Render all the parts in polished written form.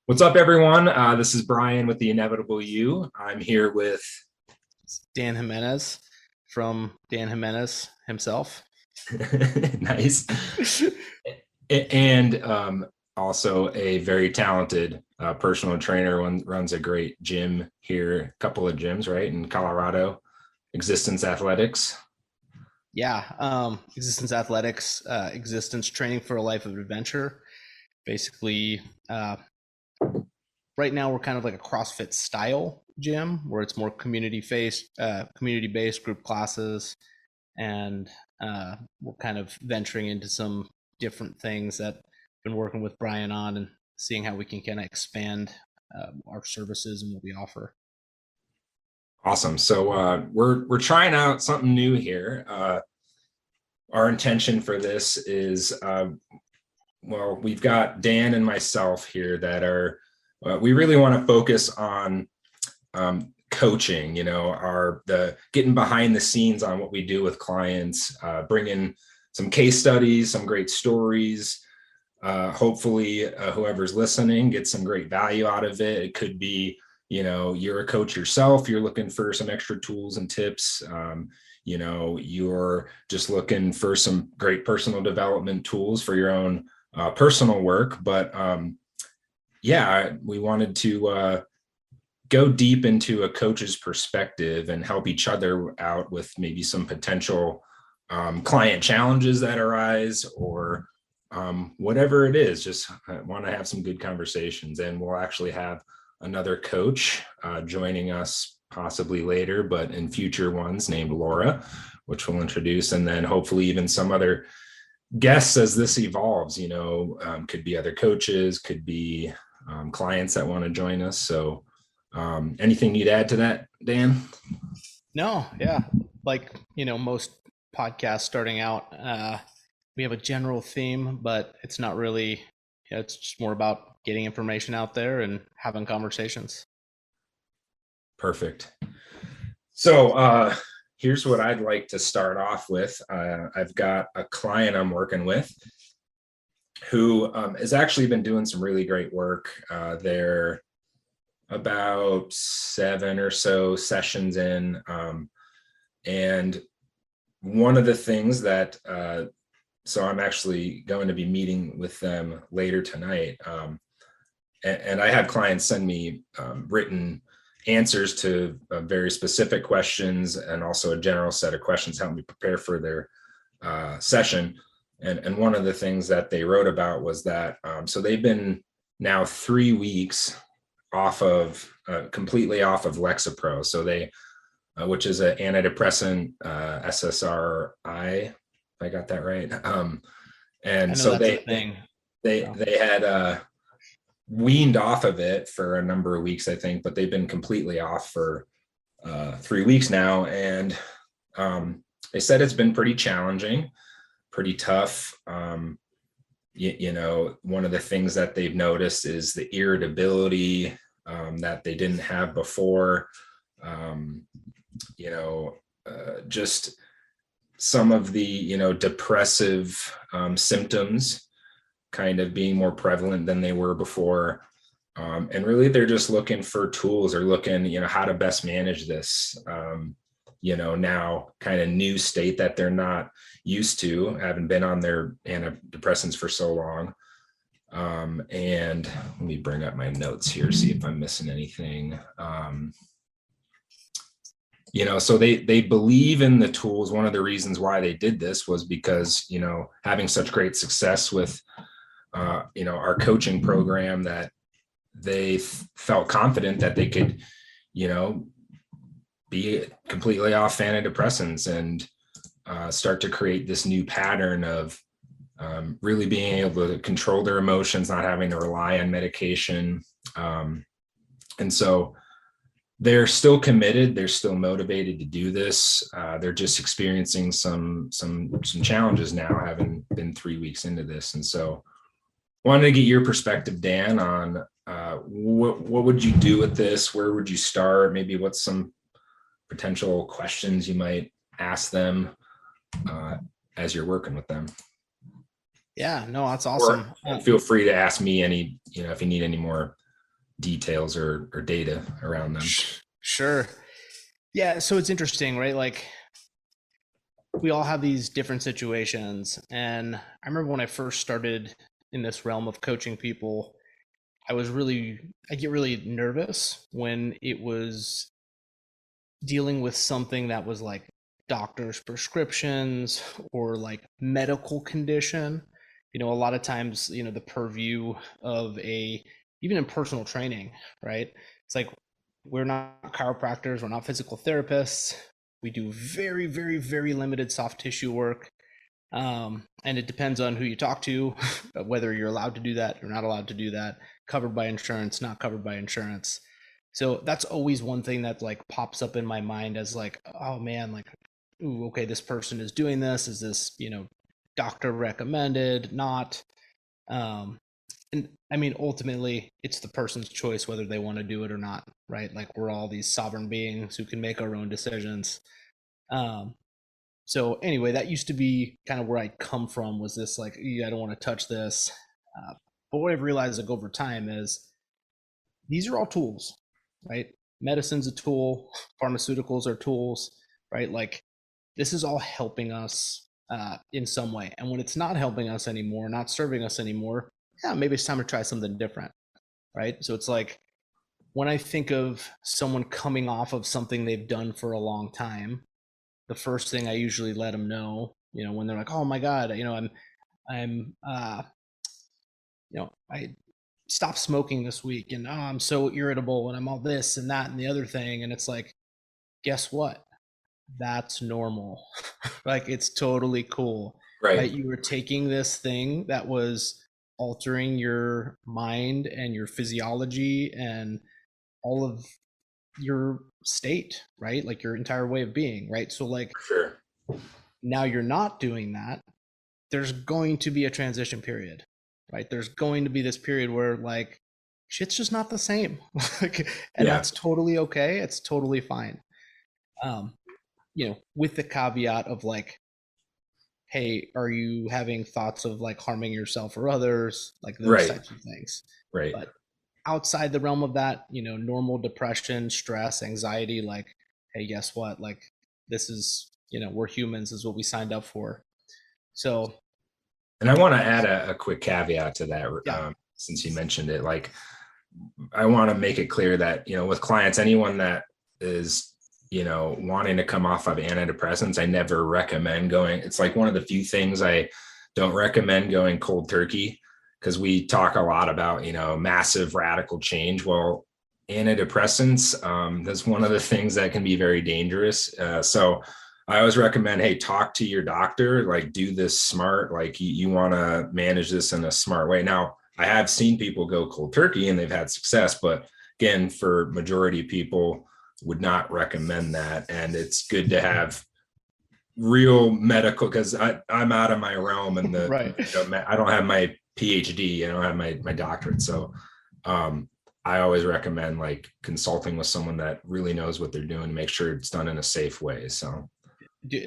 What's up, everyone? This is Brian with The Inevitable You. I'm here with Dan Jimenez from Dan Jimenez himself. nice, and also a very talented personal trainer. One runs a great gym here, a couple of gyms, right, in Colorado, Axistence Athletics. Yeah, Existence Athletics, existence training for a life of adventure. Basically, uh, right now we're kind of like a CrossFit style gym where it's more community based group classes, and we're kind of venturing into some different things that I've been working with Brian on and seeing how we can kind of expand our services and what we offer. Awesome. So we're trying out something new here. Our intention for this is well, we've got Dan and myself here that are we really want to focus on coaching, the getting behind the scenes on what we do with clients, bring in some case studies, some great stories. Hopefully, whoever's listening gets some great value out of it. It could be, you're a coach yourself, you're looking for some extra tools and tips. You're just looking for some great personal development tools for your own personal work. But yeah, we wanted to go deep into a coach's perspective and help each other out with maybe some potential client challenges that arise, or whatever it is. Just want to have some good conversations, and we'll actually have another coach joining us possibly later, but in future ones, named Laura, which we'll introduce, and then hopefully even some other guests as this evolves. Could be other coaches, could be clients that want to join us. So anything you'd add to that, Dan? No, yeah. Like, most podcasts starting out, we have a general theme, but it's not really, it's just more about getting information out there and having conversations. Perfect. So here's what I'd like to start off with. I've got a client I'm working with who has actually been doing some really great work. They're about 7 or so sessions in. And one of the things that, so I'm actually going to be meeting with them later tonight. And I have clients send me written answers to very specific questions, and also a general set of questions to help me prepare for their session. And one of the things that they wrote about was that, so they've been now 3 weeks completely off of Lexapro. So they, which is an antidepressant, SSRI, if I got that right. I And know so that's a they thing. they So, they had weaned off of it for a number of weeks, I think, but they've been completely off for 3 weeks now. And they said it's been pretty challenging, pretty tough. One of the things that they've noticed is the irritability that they didn't have before. Um, just some of the, depressive symptoms kind of being more prevalent than they were before. And really, they're just looking for tools, or looking, how to best manage this, now kind of new state that they're not used to, having been on their antidepressants for so long. And let me bring up my notes here, see if I'm missing anything. So they believe in the tools. One of the reasons why they did this was because, having such great success with, our coaching program, that they felt confident that they could, be completely off antidepressants and start to create this new pattern of really being able to control their emotions, not having to rely on medication. And so they're still committed. They're still motivated to do this. They're just experiencing some challenges now, having been 3 weeks into this. And so wanted to get your perspective, Dan, on what would you do with this? Where would you start? Maybe what's some potential questions you might ask them as you're working with them? yeah, no, that's Or awesome. feel free to ask me any, if you need any more details or data around them. Sure. Yeah. So it's interesting, right? Like we all have these different situations. And I remember when I first started in this realm of coaching people, I get really nervous when it was dealing with something that was like doctor's prescriptions or like medical condition. A lot of times, the purview of even in personal training, right? It's like we're not chiropractors, we're not physical therapists. We do very, very, very limited soft tissue work. And it depends on who you talk to, whether you're allowed to do that or not allowed to do that, covered by insurance, not covered by insurance. So that's always one thing that like pops up in my mind as like, oh man, like, ooh, okay, this person is doing this. Is this, doctor recommended, not? Um, and I mean, ultimately, it's the person's choice whether they want to do it or not, right? Like we're all these sovereign beings who can make our own decisions. Um, so anyway, that used to be kind of where I'd come from, was this like, I don't want to touch this. But what I've realized like over time is these are all tools, right? Medicine's a tool, pharmaceuticals are tools, right? Like this is all helping us in some way. And when it's not helping us anymore, not serving us anymore, yeah, maybe it's time to try something different, right? So it's like when I think of someone coming off of something they've done for a long time, the first thing I usually let them know, when they're like, "Oh my God, I stopped smoking this week, and I'm so irritable, and I'm all this and that and the other thing," and it's like, guess what? That's normal. Like it's totally cool, right? Right. You were taking this thing that was altering your mind and your physiology and all of your state, right? Like your entire way of being, right? So like Sure. now you're not doing that. There's going to be a transition period, right? There's going to be this period where like shit's just not the same. And Yeah. that's totally okay. It's totally fine. With the caveat of like, hey, are you having thoughts of like harming yourself or others, like those Right. types of things. Right. But outside the realm of that, normal depression, stress, anxiety, like, hey, guess what? Like this is, we're humans, is what we signed up for. So And I want to add a quick caveat to that, yeah. since you mentioned it. Like, I want to make it clear that, with clients, anyone that is, wanting to come off of antidepressants, I never recommend going. It's like one of the few things I don't recommend going cold turkey, because we talk a lot about, massive radical change. Well, antidepressants, that's one of the things that can be very dangerous. So I always recommend, hey, talk to your doctor, like do this smart, like you want to manage this in a smart way. Now, I have seen people go cold turkey and they've had success, but again, for majority of people, would not recommend that. And it's good to have real medical, because I'm out of my realm, and Right. I don't have my PhD, I don't have my doctorate. So I always recommend like consulting with someone that really knows what they're doing to make sure it's done in a safe way. So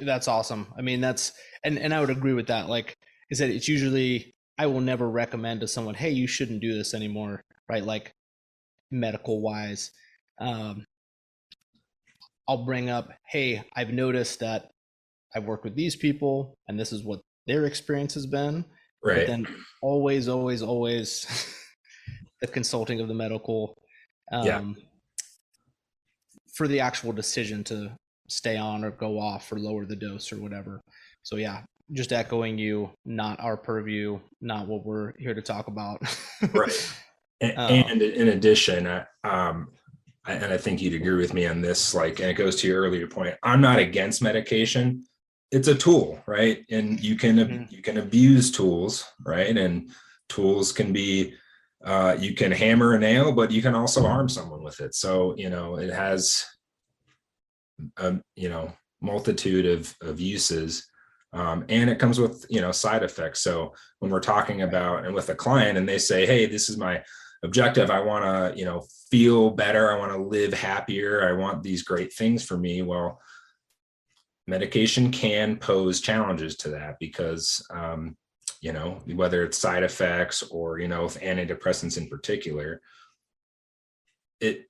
That's awesome. I mean, and I would agree with that. Like I said, it's usually, I will never recommend to someone, hey, you shouldn't do this anymore, right? Like medical wise. Um, I'll bring up, hey, I've noticed that I've worked with these people and this is what their experience has been. But right. then always, always, always the consulting of the medical Yeah. um, for the actual decision to stay on or go off or lower the dose or whatever. So yeah, just echoing you, not our purview, not what we're here to talk about. Right. um, And in addition, and I think you'd agree with me on this, like, and it goes to your earlier point, I'm not against medication. It's a tool, right? And mhm. you can abuse tools, right? And tools can be, you can hammer a nail, but you can also harm someone with it. So, it has a, multitude of uses. And it comes with, side effects. So when we're talking about, and with a client, and they say, hey, this is my objective, I want to, feel better, I want to live happier, I want these great things for me. Well, medication can pose challenges to that, because whether it's side effects or, with antidepressants in particular, it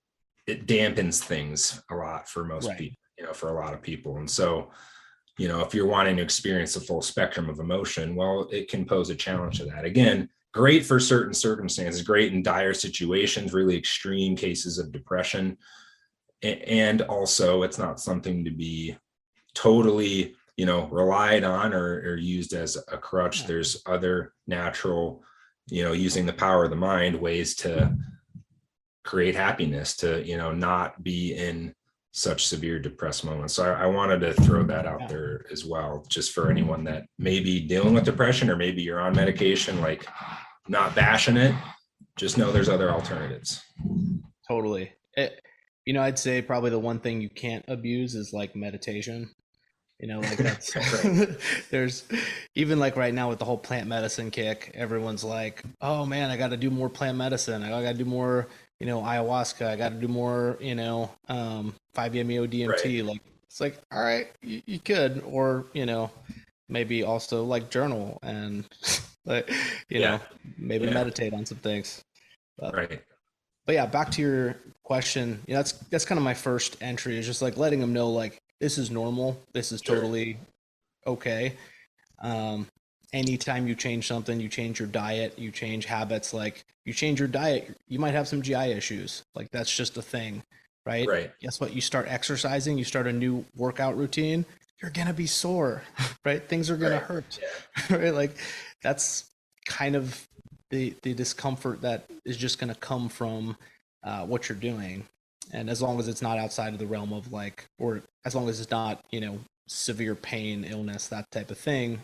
dampens things a lot for most Right. people, for a lot of people. And so, if you're wanting to experience the full spectrum of emotion, well, it can pose a challenge to that. Again, great for certain circumstances, great in dire situations, really extreme cases of depression. And also, it's not something to be totally, relied on or used as a crutch. Yeah. There's other natural, using the power of the mind, ways to create happiness, to, not be in such severe depressed moments. So I wanted to throw that out there as well, just for anyone that may be dealing with depression, or maybe you're on medication, like, not bashing it, just know there's other alternatives. Totally. I'd say probably the one thing you can't abuse is like meditation. Like that's there's even like right now with the whole plant medicine kick, everyone's like, oh man, I got to do more plant medicine. I got to do more, ayahuasca. I got to do more, 5-MeO DMT. Right. Like it's like, all right, you could, or maybe also like journal and like Yeah. maybe Yeah. meditate on some things. Right. But yeah, back to your question. That's kind of my first entry, is just like letting them know like this is normal. This is Sure. totally okay. Anytime you change something, you change your diet, you change habits, like you change your diet, you might have some GI issues. Like that's just a thing, right? Right. Guess what? You start exercising, you start a new workout routine, you're gonna be sore, right? Things are gonna Right. hurt, Yeah. right? Like that's kind of the discomfort that is just gonna come from what you're doing. And as long as it's not outside of the realm of like, or as long as it's not, severe pain, illness, that type of thing,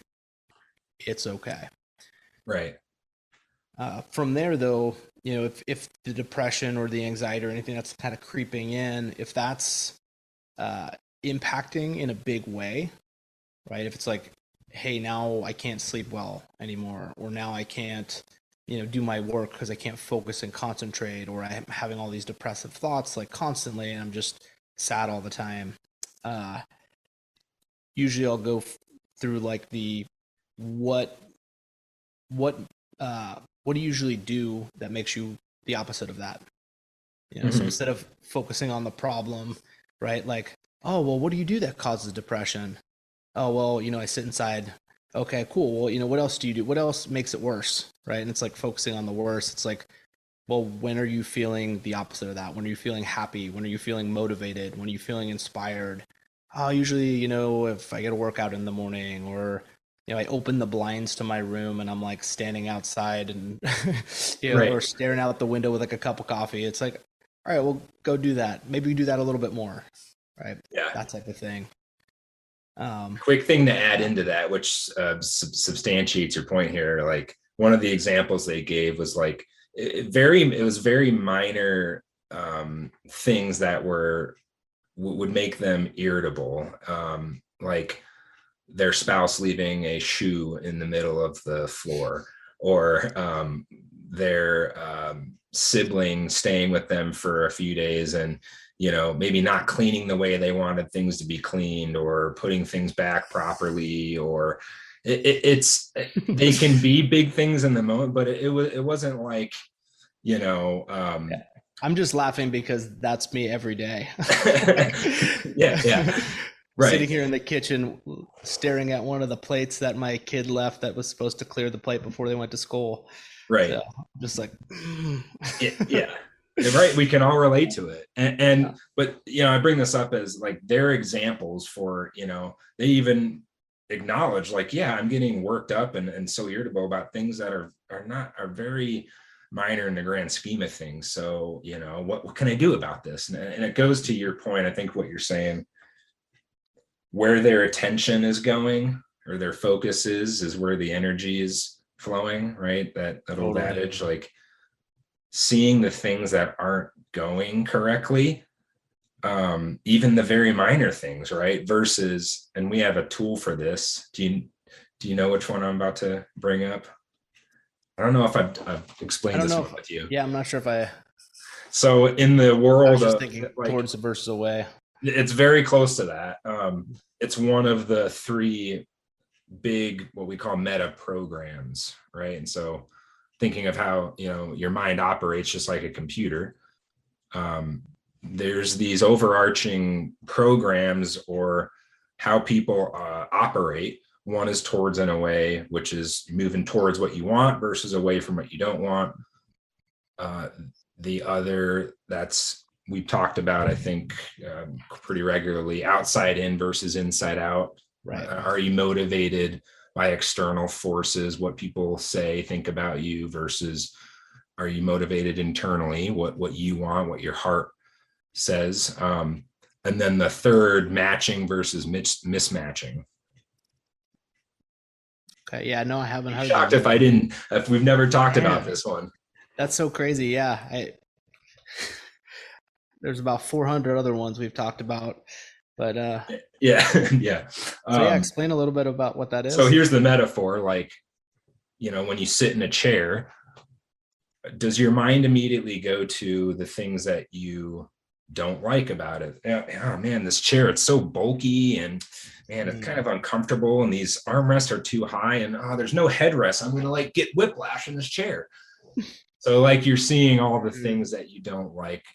it's okay. Right. From there, though, if the depression or the anxiety or anything that's kind of creeping in, if that's impacting in a big way, right? If it's like, hey, now I can't sleep well anymore, or now I can't, do my work because I can't focus and concentrate, or I'm having all these depressive thoughts like constantly, and I'm just sad all the time. Usually, I'll go through like the what what what do you usually do that makes you the opposite of that? So instead of focusing on the problem, right? Like, oh well, what do you do that causes depression? Oh well, I sit inside. Okay, cool. Well, what else do you do? What else makes it worse, right? And it's like focusing on the worst. It's like, well, when are you feeling the opposite of that? When are you feeling happy? When are you feeling motivated? When are you feeling inspired? Oh, usually, if I get a workout in the morning, or I open the blinds to my room and I'm like standing outside and Right. or staring out the window with like a cup of coffee. It's like, all right, well, go do that. Maybe we do that a little bit more, right? Yeah. That type of thing. Quick thing to add into that, which substantiates your point here. Like, one of the examples they gave was like, it was very minor things that would make them irritable. Like their spouse leaving a shoe in the middle of the floor, or their sibling staying with them for a few days and maybe not cleaning the way they wanted things to be cleaned, or putting things back properly, or they can be big things in the moment, but it wasn't like, I'm just laughing because that's me every day. yeah, right. Sitting here in the kitchen, staring at one of the plates that my kid left that was supposed to clear the plate before they went to school. Right. So, just like, yeah. Right. We can all relate to it. But, I bring this up as like their examples for, they even acknowledge like, yeah, I'm getting worked up and so irritable about things that are very minor in the grand scheme of things. So, what can I do about this? And it goes to your point. I think what you're saying, where their attention is going or their focus is where the energy is flowing, right? That old adage, like seeing the things that aren't going correctly, even the very minor things, right? Versus, and we have a tool for this. Do you know which one I'm about to bring up? I don't know if I've explained this one with you. Yeah, I'm not sure if I. So in the world, I was just thinking like, towards the versus away. It's very close to that. It's one of the three big, what we call meta programs, right? And so thinking of how, your mind operates just like a computer. There's these overarching programs or how people operate. One is towards and away, which is moving towards what you want versus away from what you don't want. The other, that's we've talked about, I think, pretty regularly, outside in versus inside out. Right. Are you motivated by external forces, what people say, think about you, versus are you motivated internally, what you want, what your heart says? And then the third, matching versus mismatching. Okay. Yeah. No, I haven't heard Shocked that. if we've never talked about this one. That's so crazy. Yeah. There's about 400 other ones we've talked about, but Yeah. Yeah. So yeah, explain a little bit about what that is. So here's the metaphor. Like, when you sit in a chair, does your mind immediately go to the things that you don't like about it? Oh man, this chair, it's so bulky, and man, it's kind of uncomfortable, and these armrests are too high, and there's no headrest. I'm going to get whiplash in this chair. So you're seeing all the things that you don't like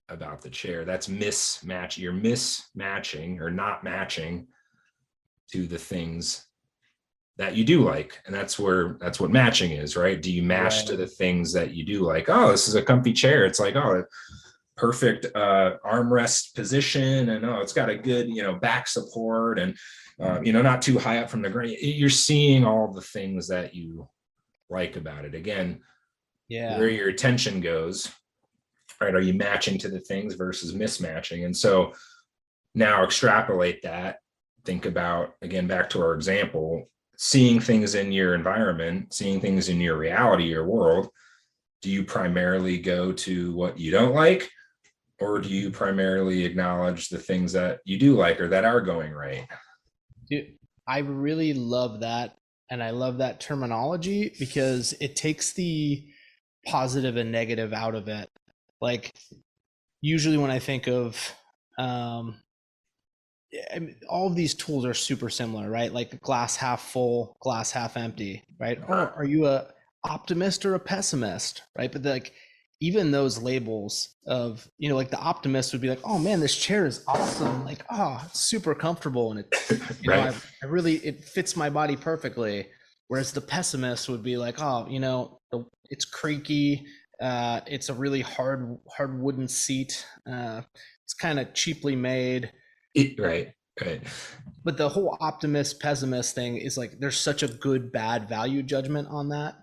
about the chair. That's mismatch. You're mismatching or not matching to the things that you do like. And that's what matching is, right? Do you match to the things that you do like? Oh, this is a comfy chair. It's perfect armrest position, and it's got a good back support, and not too high up from the ground. You're seeing all the things that you like about it. Again, where your attention goes, right? Are you matching to the things versus mismatching? And so now extrapolate that. Think about, again, back to our example, seeing things in your environment, seeing things in your reality, your world. Do you primarily go to what you don't like, or do you primarily acknowledge the things that you do like or that are going right? Dude, I really love that. And I love that terminology because it takes the positive and negative out of it. Usually when I think of, I mean, all of these tools are super similar, right? Like glass half full, glass half empty, right? Or are you a optimist or a pessimist, right? But even those labels of, the optimist would be like, oh man, this chair is awesome. It's super comfortable. And it, right. I really, it fits my body perfectly. Whereas the pessimist would be like, it's creaky. It's a really hard wooden seat. It's kind of cheaply made. Right. But the whole optimist pessimist thing is there's such a good bad value judgment on that.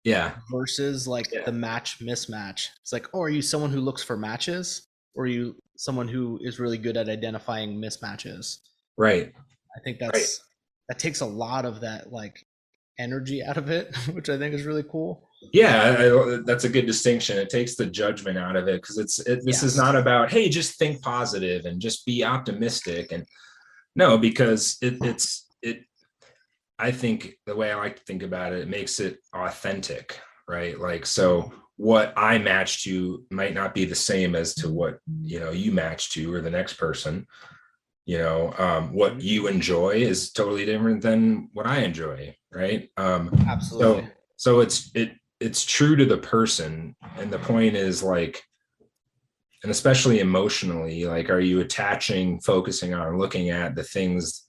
Yeah. Versus the match mismatch. It's are you someone who looks for matches, or are you someone who is really good at identifying mismatches? Right. I think that takes a lot of that energy out of it, which I think is really cool. Yeah, that's a good distinction. It takes the judgment out of it, because this is not about, hey, just think positive and just be optimistic. And no, because I think the way I like to think about it, it makes it authentic, right? So what I match to might not be the same as to what you match to, or the next person. What you enjoy is totally different than what I enjoy, right? Absolutely. So it's true to the person, and the point is and especially emotionally, are you focusing on looking at the things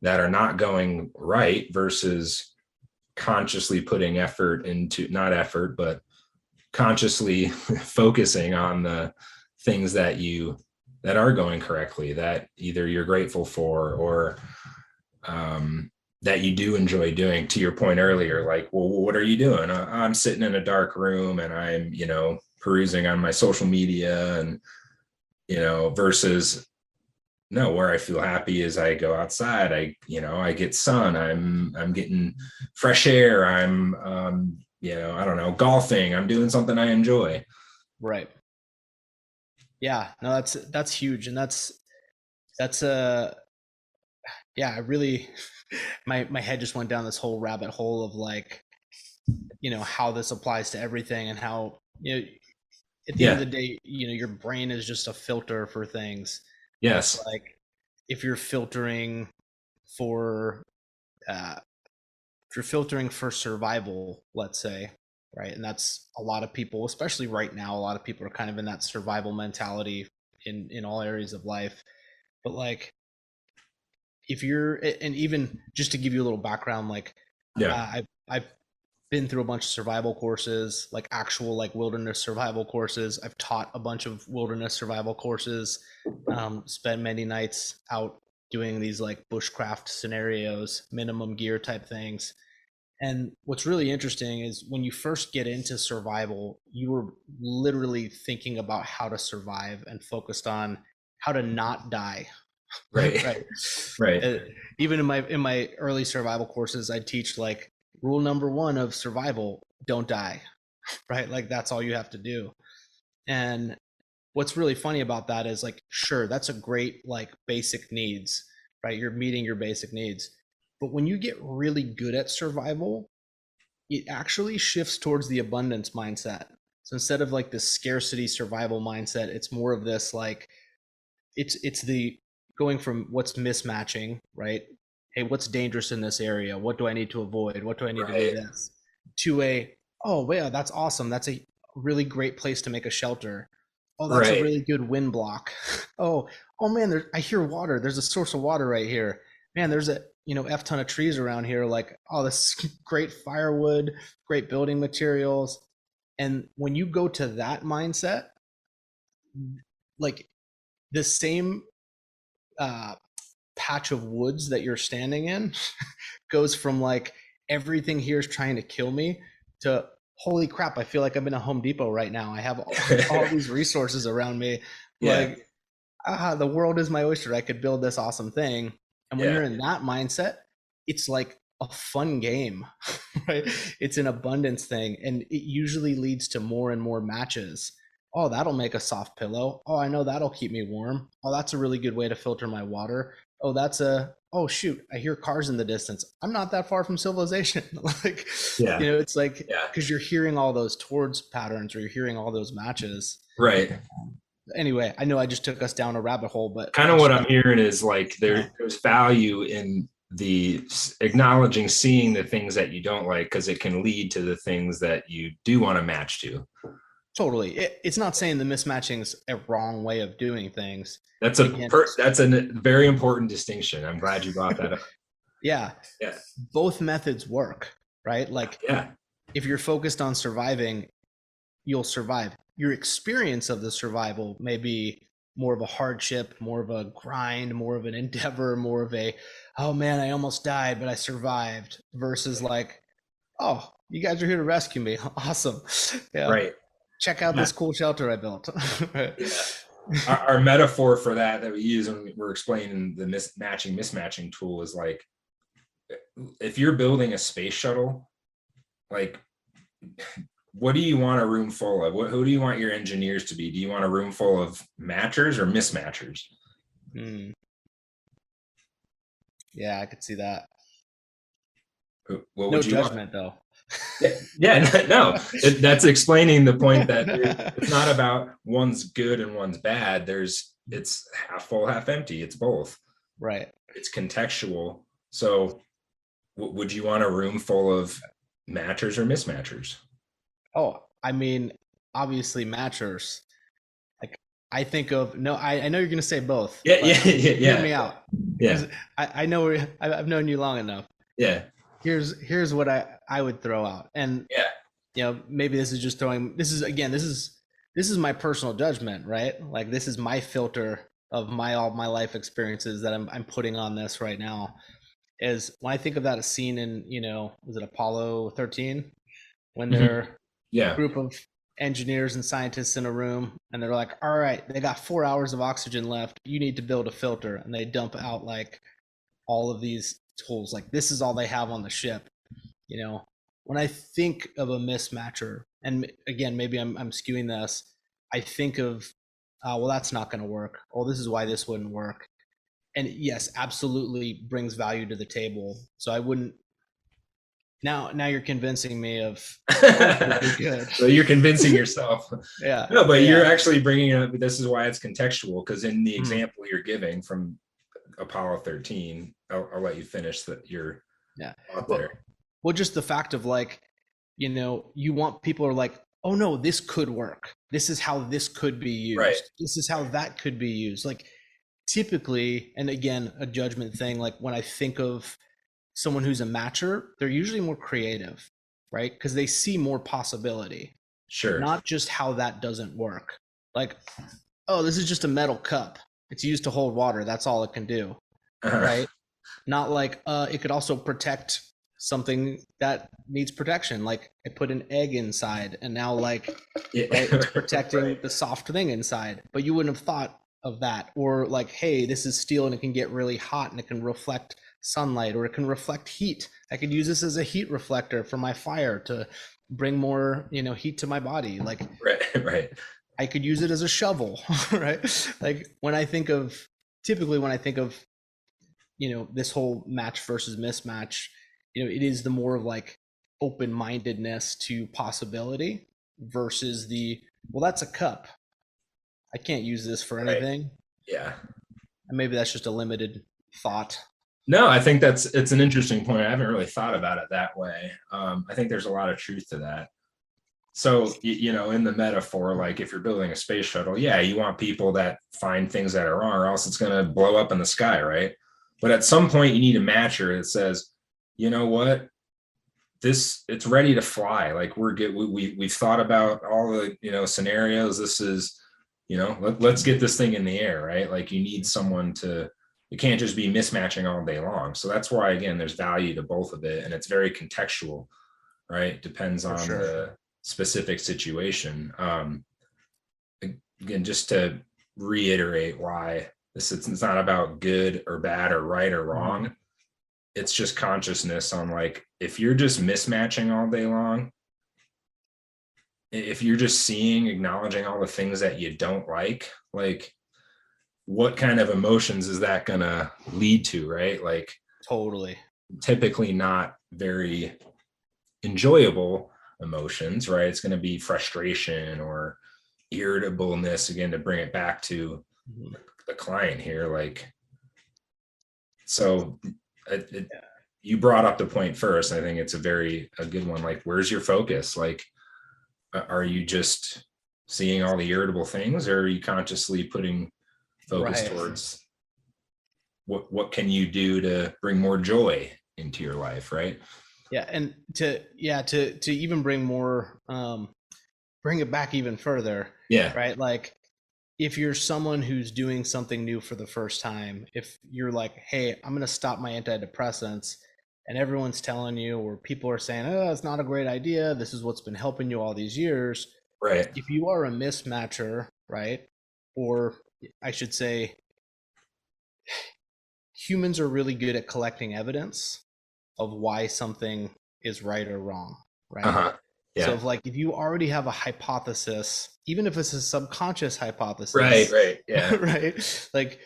that are not going right versus consciously putting effort into, not effort, but consciously focusing on the things that are going correctly, that either you're grateful for, or that you do enjoy doing. To your point earlier, well, what are you doing? I'm sitting in a dark room and I'm, perusing on my social media, and, versus no, where I feel happy is I go outside. I get sun. I'm getting fresh air. I'm, I don't know, golfing. I'm doing something I enjoy. Right. Yeah, no, that's huge. And that's yeah, I really, my head just went down this whole rabbit hole of how this applies to everything, and how, at the end of the day, your brain is just a filter for things. Yes. If you're filtering for, if you're filtering for survival, let's say, right? And that's a lot of people, especially right now, a lot of people are kind of in that survival mentality in all areas of life. But like, if you're, and even just to give you a little background, like Yeah. I've been through a bunch of survival courses, like actual like wilderness survival courses. I've taught a bunch of wilderness survival courses. Spent many nights out doing these like bushcraft scenarios, minimum gear type things. And what's really interesting is when you first get into survival, you were literally thinking about how to survive and focused on how to not die. Right. Right. Right. Uh, Even in my early survival courses, I teach like rule number one of survival: don't die. Right, like that's all you have to do. And what's really funny about that is like, sure, that's a great like basic needs, right? You're meeting your basic needs. But when you get really good at survival, it actually shifts towards the abundance mindset. So instead of like this scarcity survival mindset, it's more of this like, it's the going from what's mismatching, right? Hey, what's dangerous in this area? What do I need to avoid? What do I need to do Right. this? To a, oh yeah, that's awesome. That's a really great place to make a shelter. Oh, that's a Right. really good wind block. Oh, oh man, I hear water. There's a source of water right here. Man, there's a F ton of trees around here. Like, oh, this great firewood, great building materials. And when you go to that mindset, like the same uh, patch of woods that you're standing in goes from like everything here is trying to kill me to holy crap, I feel like I'm in a Home Depot right now. I have all these resources around me. Yeah. Like, the world is my oyster. I could build this awesome thing. And when Yeah. you're in that mindset, it's like a fun game, right? It's an abundance thing. And it usually leads to more and more matches. Oh, that'll make a soft pillow. Oh, I know that'll keep me warm. Oh, that's a really good way to filter my water. Oh, oh, shoot, I hear cars in the distance. I'm not that far from civilization. Like, Yeah. it's like, Yeah. because you're hearing all those towards patterns or you're hearing all those matches. Right. Anyway, I know I just took us down a rabbit hole, but Kind I of what just I'm hearing is like yeah, there's value in the acknowledging, seeing the things that you don't like, because it can lead to the things that you do want to match to. totally. It's not saying the mismatching is a wrong way of doing things. That's Again, that's a very important distinction. I'm glad you brought that up. yeah, Yeah. both methods work, right? Like Yeah. if you're focused on surviving, you'll survive. Your experience of the survival may be more of a hardship, more of a grind, more of an endeavor, more of a, oh man, I almost died, but I survived, versus like, oh, you guys are here to rescue me. Awesome. Yeah. Right. Check out Yeah. this cool shelter I built. Yeah. Our metaphor for that we use when we're explaining the mismatching tool is like, if you're building a space shuttle, like, what do you want a room full of? Who do you want your engineers to be? Do you want a room full of matchers or mismatchers? Mm, yeah, I could see that. What No would you want? judgment though. Yeah, yeah, no, that's explaining the point that it's not about one's good and one's bad. It's half full, half empty. It's both. Right. It's contextual. So, would you want a room full of matchers or mismatchers? Oh, I mean, obviously matchers. Like I think of no, I know you're gonna say both, Yeah, but yeah, yeah, hear yeah, me out yeah, because I know I've known you long enough. yeah, Here's what I would throw out, and yeah. maybe this is just throwing. This is again, this is my personal judgment, right? Like this is my filter of all my life experiences that I'm putting on this right now. Is when I think of that a scene in was it Apollo 13 when Mhm. they're Yeah, group of engineers and scientists in a room and they're like, all right, they got 4 hours of oxygen left, you need to build a filter, and they dump out like all of these tools, like this is all they have on the ship. When I think of a mismatcher, and again maybe I'm skewing this, I think of well, that's not going to work, oh, this is why this wouldn't work. And yes, absolutely brings value to the table, so I wouldn't. Now you're convincing me of both would be good. so you're convincing yourself. Yeah, No, but you're yeah. actually bringing up. This is why it's contextual, because in the Mhm. example you're giving from Apollo 13, I'll let you finish that. You're Yeah. out there. Well, just the fact of like, you want people are like, oh no, this could work. This is how this could be Right. used. This is how that could be used. Like typically, and again, a judgment thing, like when I think of someone who's a matcher, they're usually more creative, right? Because they see more possibility, Sure. not just how that doesn't work. Like, oh, this is just a metal cup. It's used to hold water. That's all it can do, Uh-huh. right? Not like it could also protect something that needs protection. Like I put an egg inside and now like, Yeah. right, it's protecting Right. the soft thing inside, but you wouldn't have thought of that. Or like, hey, this is steel and it can get really hot and it can reflect sunlight or it can reflect heat. I could use this as a heat reflector for my fire to bring more, heat to my body. Like Right. Right. I could use it as a shovel, right? Like typically when I think of, this whole match versus mismatch, it is the more of like open-mindedness to possibility versus well, that's a cup. I can't use this for Right. anything. Yeah. And maybe that's just a limited thought. No, I think it's an interesting point. I haven't really thought about it that way. I think there's a lot of truth to that. So, in the metaphor, like if you're building a space shuttle, yeah, you want people that find things that are wrong, or else it's going to blow up in the sky, right? But at some point, you need a matcher that says, you know what, it's ready to fly. Like we're good. We've thought about all the scenarios. This is, let's get this thing in the air, right? Like you need someone to. It can't just be mismatching all day long. So that's why, again, there's value to both of it, and it's very contextual, right? Depends For on sure. the specific situation. Again, just to reiterate why it's not about good or bad or right or Mhm. wrong. It's just consciousness on like, if you're just mismatching all day long, if you're just acknowledging all the things that you don't like what kind of emotions is that gonna lead to, right? Like Totally. typically not very enjoyable emotions, right? It's going to be frustration or irritableness, again, to bring it back to Mhm. the client here. Like, so Yeah. you brought up the point first. I think it's a good one. Like, where's your focus? Like, are you just seeing all the irritable things, or are you consciously putting focus Right. towards what can you do to bring more joy into your life, right? Yeah. And to even bring more, bring it back even further, Yeah. right? Like if you're someone who's doing something new for the first time, if you're like, hey, I'm going to stop my antidepressants, and everyone's telling you, or people are saying, oh, it's not a great idea. This is what's been helping you all these years. Right. If you are a mismatcher, right? Or I should say, humans are really good at collecting evidence of why something is right or wrong, right? Uh-huh. So Yeah. if you already have a hypothesis, even if it's a subconscious Right. hypothesis, Right. Yeah. right? Like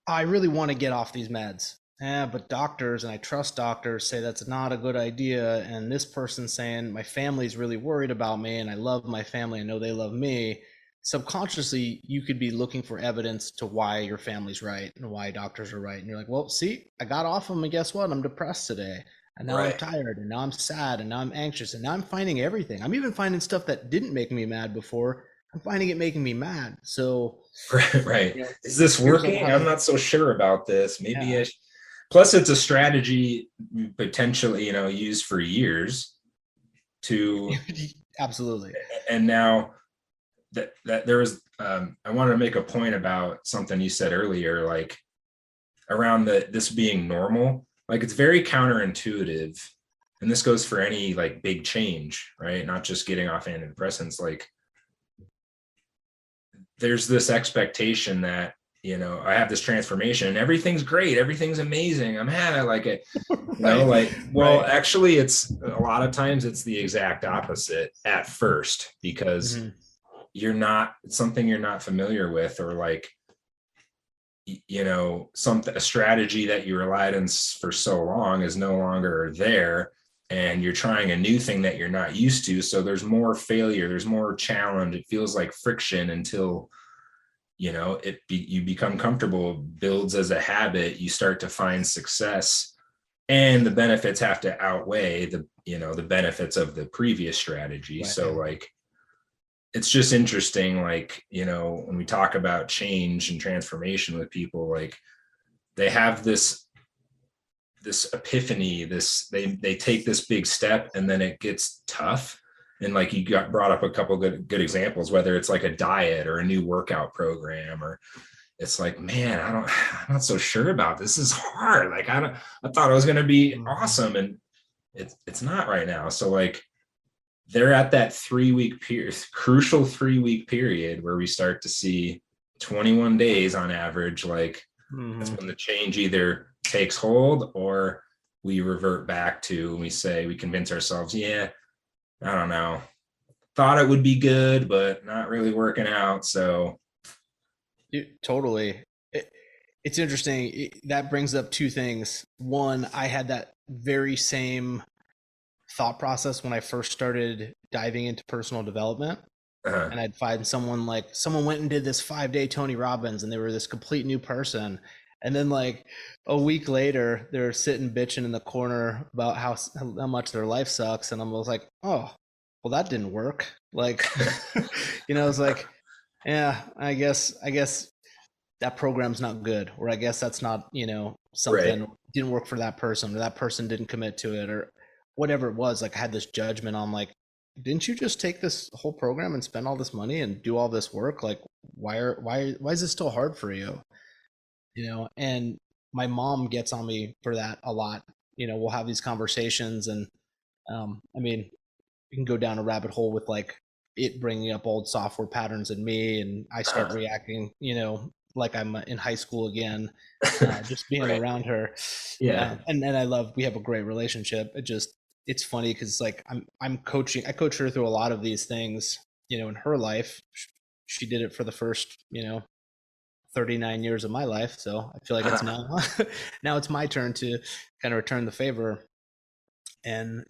I really want to get off these meds. Yeah, but doctors, and I trust doctors, say that's not a good idea. And this person's saying my family's really worried about me and I love my family. I know they love me. Subconsciously, you could be looking for evidence to why your family's right and why doctors are right. And you're like, well, see, I got off them and guess what? I'm depressed today. And now I'm Right. tired and now I'm sad and now I'm anxious and now I'm finding everything. I'm even finding stuff that didn't make me mad before. I'm finding it making me mad. So, Right. Right. you know, Is this here's a working? lot I'm of, not so sure about this. Maybe yeah. plus it's a strategy potentially, used for years to, Absolutely. and now that there was, I wanted to make a point about something you said earlier, like around this being normal. Like it's very counterintuitive. And this goes for any like big change, right? Not just getting off antidepressants. Like there's this expectation that I have this transformation and everything's great, everything's amazing, I'm happy, like it, Right. like, well, Right. actually it's a lot of times it's the exact opposite at first, because Hmm. it's something you're not familiar with, or like something, a strategy that you relied on for so long is no longer there, and you're trying a new thing that you're not used to, so there's more failure, there's more challenge, it feels like friction until you become comfortable, builds as a habit, you start to find success, and the benefits have to outweigh the benefits of the previous strategy. Right. So like, it's just interesting, like, when we talk about change and transformation with people, like they have this epiphany, they take this big step and then it gets tough. And like you got brought up a couple good examples, whether it's like a diet or a new workout program, or it's like, man, I'm not so sure about this. This is hard. Like I thought it was going to be awesome, and it's not right now. So like, they're at that 3-week period, crucial 3-week period where we start to see 21 days on average. Like that's when the change either takes hold or we revert back to, and we convince ourselves, yeah, I don't know, thought it would be good, but not really working out. So Totally. It's interesting. That brings up two things. One, I had that very same thought process when I first started diving into personal development. And I'd find someone went and did this 5-day Tony Robbins and they were this complete new person. And then like a week later, they're sitting bitching in the corner about how much their life sucks. And I was like, oh, well, that didn't work. Like, it's like, yeah, I guess that program's not good, or I guess that's not, something right. didn't work for that person, or that person didn't commit to it, or whatever it was. Like I had this judgment on like, didn't you just take this whole program and spend all this money and do all this work? Like, why is it still hard for you? And my mom gets on me for that a lot. We'll have these conversations and, I mean, you can go down a rabbit hole with like it bringing up old software patterns in me. And I start reacting, like I'm in high school again, just being Right. around her. Yeah. And we have a great relationship. It's funny because like I coach her through a lot of these things, in her life. She did it for the first, 39 years of my life. So I feel like it's now it's my turn to kind of return the favor. And,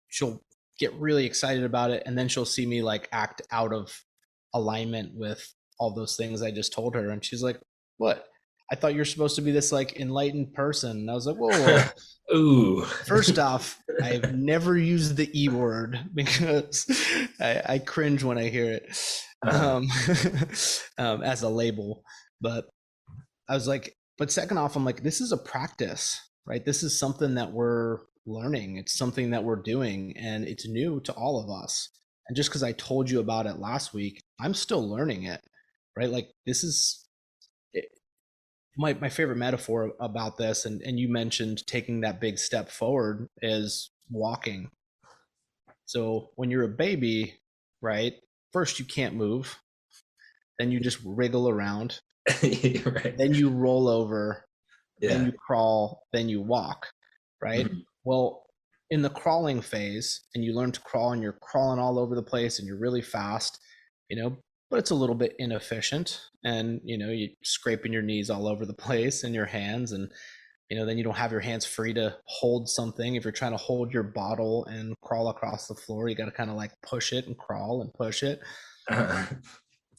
she'll get really excited about it. And then she'll see me like act out of alignment with all those things I just told her. And she's like, what? I thought you're supposed to be this like enlightened person. And I was like, whoa. Ooh. First off, I've never used the E word because I cringe when I hear it as a label. But I was like, but second off, I'm like, this is a practice, right? This is something that we're learning. It's something that we're doing, and it's new to all of us. And just because I told you about it last week, I'm still learning it, right? Like this is my favorite metaphor about this. And you mentioned taking that big step forward is walking. So when you're a baby, right? First, you can't move. Then you just wriggle around. Right. Then you roll over. Then Yeah. you crawl. Then you walk, right? Mhm. Well, in the crawling phase, and you learn to crawl and you're crawling all over the place and you're really fast, but it's a little bit inefficient. And, you're scraping your knees all over the place and your hands. And, then you don't have your hands free to hold something. If you're trying to hold your bottle and crawl across the floor, you got to kind of like push it and crawl and push it.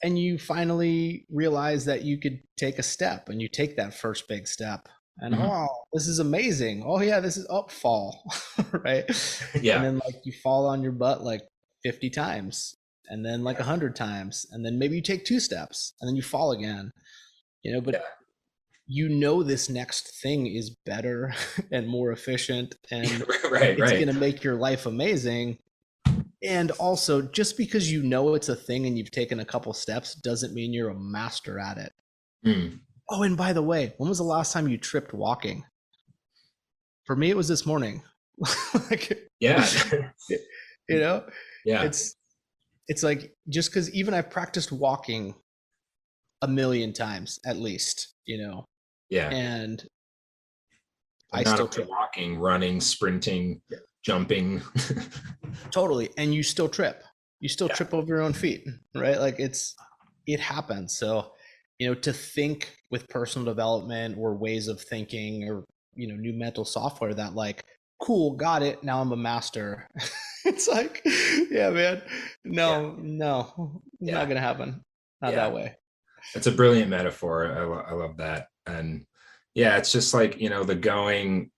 And you finally realize that you could take a step, and you take that first big step. And oh, this is amazing. Oh yeah, this is fall, right? Yeah. And then like you fall on your butt like 50 times, and then like 100 times, and then maybe you take 2 steps, and then you fall again. But this next thing is better and more efficient, and right. it's going to make your life amazing. And also, just because it's a thing and you've taken a couple steps doesn't mean you're a master at it. Oh, and by the way, when was the last time you tripped walking? For me, it was this morning. Yeah. Yeah. It's like, just because even I've practiced walking a million times at least, yeah. And I still trip. Walking, running, sprinting, jumping. Totally. And you still trip. You still trip over your own feet, right? Like it happens. So, to think with personal development or ways of thinking or, new mental software that like, cool, got it. Now I'm a master. It's like, yeah, man, no, not going to happen. Not that way. It's a brilliant metaphor. I love that. And yeah, it's just like, the going,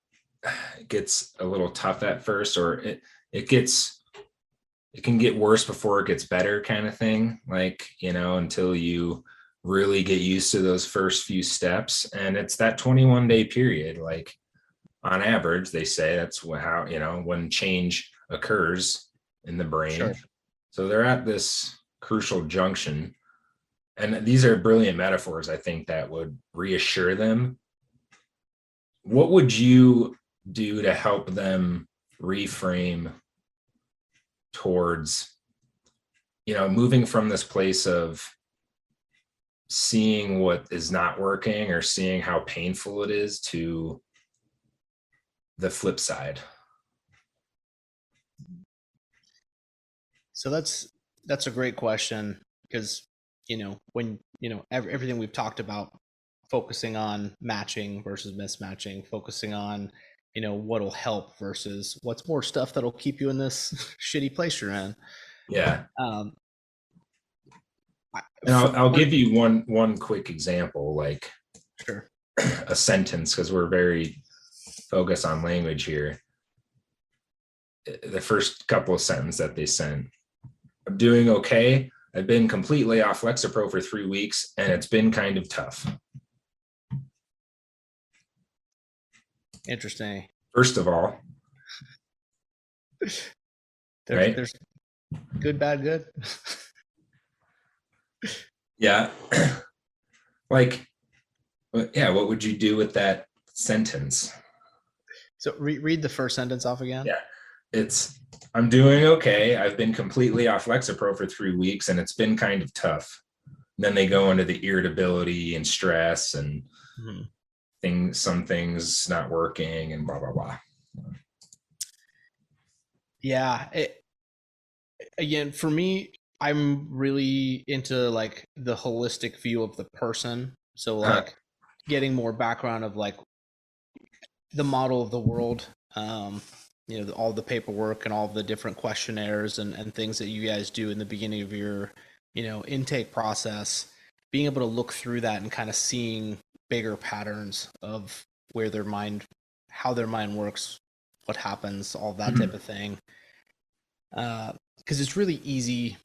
it gets a little tough at first, or it gets, it can get worse before it gets better, kind of thing. Like, until you really get used to those first few steps. And it's that 21-day period. Like, on average, they say that's how, when change occurs in the brain. Sure. So they're at this crucial junction. And these are brilliant metaphors, I think, that would reassure them. What would you do to help them reframe towards, moving from this place of seeing what is not working or seeing how painful it is to the flip side? So that's a great question because when everything we've talked about, focusing on matching versus mismatching, focusing on what'll help versus what's more stuff that'll keep you in this shitty place you're in. Yeah. Um, And I'll give you one quick example, like Sure. a sentence, because we're very focused on language here. The first couple of sentences that they sent: I'm doing okay. I've been completely off Lexapro for 3 weeks, and it's been kind of tough. Interesting. First of all, right? There's good, bad, good. Yeah. Like, yeah, what would you do with that sentence? So read the first sentence off again. Yeah. It's, I'm doing okay. I've been completely off Lexapro for 3 weeks, and it's been kind of tough. And then they go into the irritability and stress and some things not working and blah, blah, blah. Yeah. Again, for me, I'm really into like the holistic view of the person. So like getting more background of like the model of the world, all the paperwork and all the different questionnaires and things that you guys do in the beginning of your, intake process, being able to look through that and kind of seeing bigger patterns of where their mind, how their mind works, what happens, all that type of thing. Because it's really easy,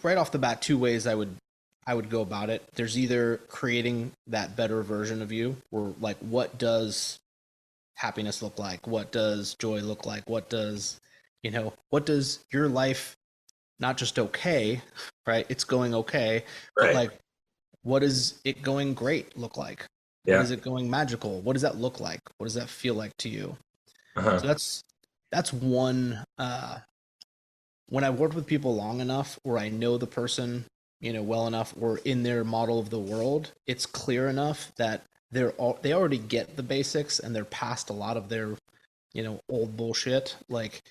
right off the bat, two ways I would go about it. There's either creating that better version of you, or like, what does happiness look like? What does joy look like? What does your life, not just okay, right? It's going okay, but Right. like, what does it going great look like? Yeah. What is it going magical? What does that look like? What does that feel like to you? So that's one. When I've worked with people long enough, or I know the person, well enough, or in their model of the world, it's clear enough that they already get the basics and they're past a lot of their, old bullshit. Like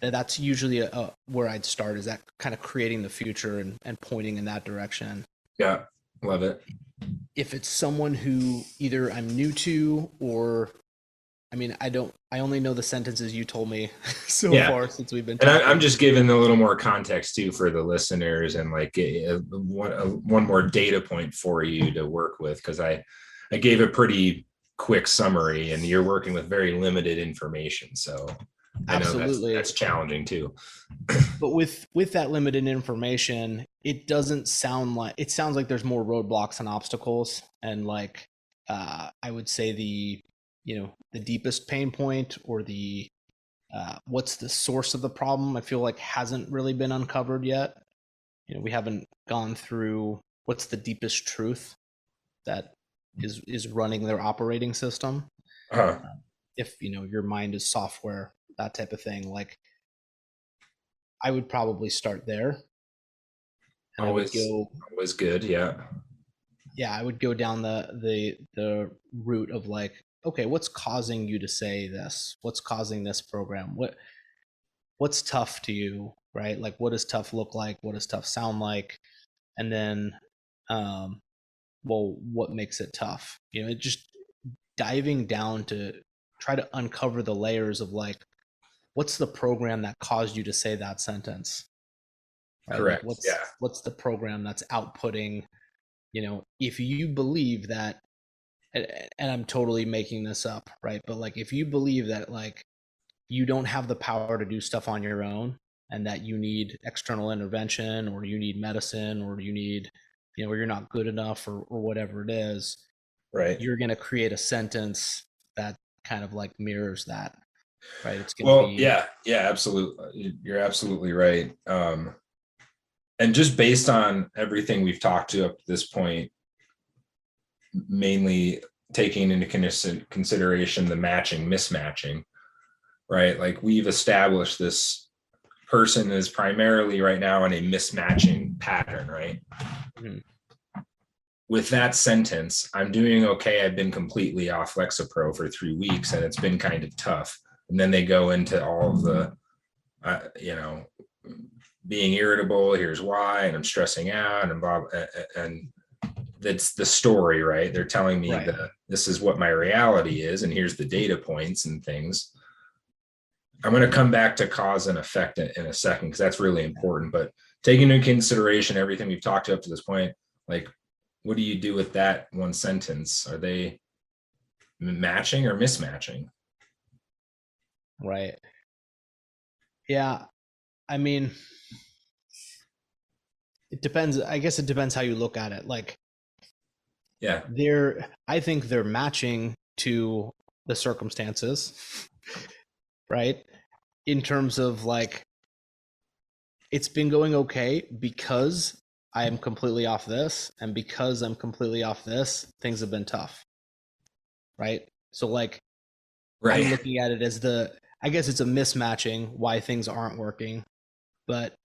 that's usually where I'd start, is that kind of creating the future and pointing in that direction. Yeah. Love it. If it's someone who either I'm new to, or I only know the sentences you told me so far since we've been talking. And I'm just giving a little more context too for the listeners, and like one more data point for you to work with, because I gave a pretty quick summary, and you're working with very limited information. So I know that's challenging too. But with that limited information, it sounds like there's more roadblocks and obstacles, and like I would say the deepest pain point, or the what's the source of the problem, I feel like hasn't really been uncovered yet. We haven't gone through what's the deepest truth that is running their operating system. If your mind is software, that type of thing, like I would probably start there. And always good. Yeah. Yeah, I would go down the route of like, okay, what's causing you to say this? What's causing this program? What's tough to you, right? Like, what does tough look like? What does tough sound like? And then, well, what makes it tough? It just diving down to try to uncover the layers of like, what's the program that caused you to say that sentence? Right? Correct. Like, Yeah. what's the program that's outputting? If you believe that and I'm totally making this up, right? But like, if you believe that like you don't have the power to do stuff on your own, and that you need external intervention, or you need medicine, or you need, or you're not good enough, or whatever it is, Right. you're going to create a sentence that kind of like mirrors that, right? It's going to Well, be yeah, absolutely. You're absolutely right. And just based on everything we've talked to up to this point, mainly taking into consideration the matching, mismatching, right? Like we've established this person is primarily right now in a mismatching pattern, right? Mhm. With that sentence, I'm doing okay. I've been completely off Lexapro for 3 weeks and it's been kind of tough. And then they go into all of the, being irritable. Here's why, and I'm stressing out, and blah, and that's the story, right? They're telling me Right. that this is what my reality is, and here's the data points and things. I'm going to come back to cause and effect in a second because that's really important. But taking into consideration everything we've talked up to this point, like, what do you do with that one sentence? Are they matching or mismatching? Right. Yeah. I mean, it depends. I guess it depends how you look at it. Like, Yeah. I think they're matching to the circumstances, right? In terms of like, it's been going okay because I am completely off this, and because I'm completely off this, things have been tough, right? So like, I'm Right. looking at it as I guess it's a mismatching why things aren't working. But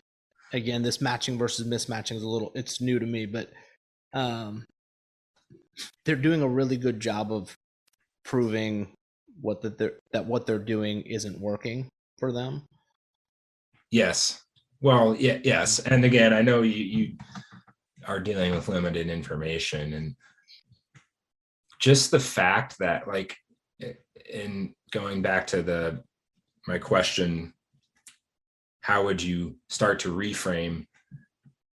again, this matching versus mismatching is it's new to me, but um, they're doing a really good job of proving that what they're doing isn't working for them. Yes. Well, yeah, yes. And again, I know you are dealing with limited information, and just the fact that, like, in going back to my question, how would you start to reframe